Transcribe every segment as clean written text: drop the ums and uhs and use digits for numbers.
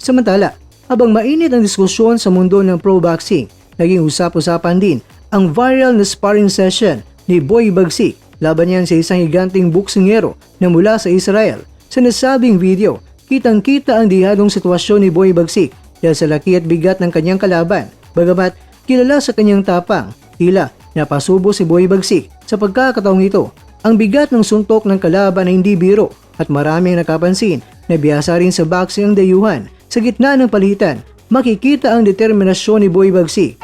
Samantala, habang mainit ang diskusyon sa mundo ng pro-boxing, naging usap-usapan din ang viral na sparring session ni Boy Bagsik laban niyan sa isang higanting boksingero na mula sa Israel. Sa nasabing video, kitang-kita ang dihadong sitwasyon ni Boy Bagsik dahil sa laki at bigat ng kanyang kalaban. Bagamat kilala sa kanyang tapang, tila napasubo si Boy Bagsik sa pagkakataong ito. Ang bigat ng suntok ng kalaban ay hindi biro at maraming nakapansin na biyasa rin sa boxing ang dayuhan. Sa gitna ng palitan, makikita ang determinasyon ni Boy Bagsik.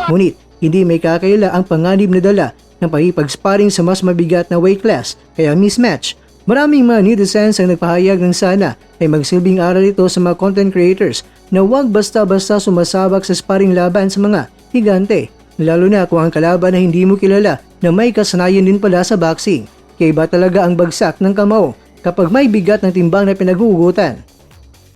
Ngunit, hindi may kakaila ang panganib na dala ng pakipag-sparring sa mas mabigat na weight class, kaya mismatch. Maraming mga netizens ang nagpahayag ng sana ay magsilbing aral ito sa mga content creators na huwag basta-basta sumasabak sa sparring laban sa mga higante, lalo na kung ang kalaban na hindi mo kilala na may kasanayan din pala sa boxing. Kaya iba talaga ang bagsak ng kamao kapag may bigat ng timbang na pinaghuhugutan.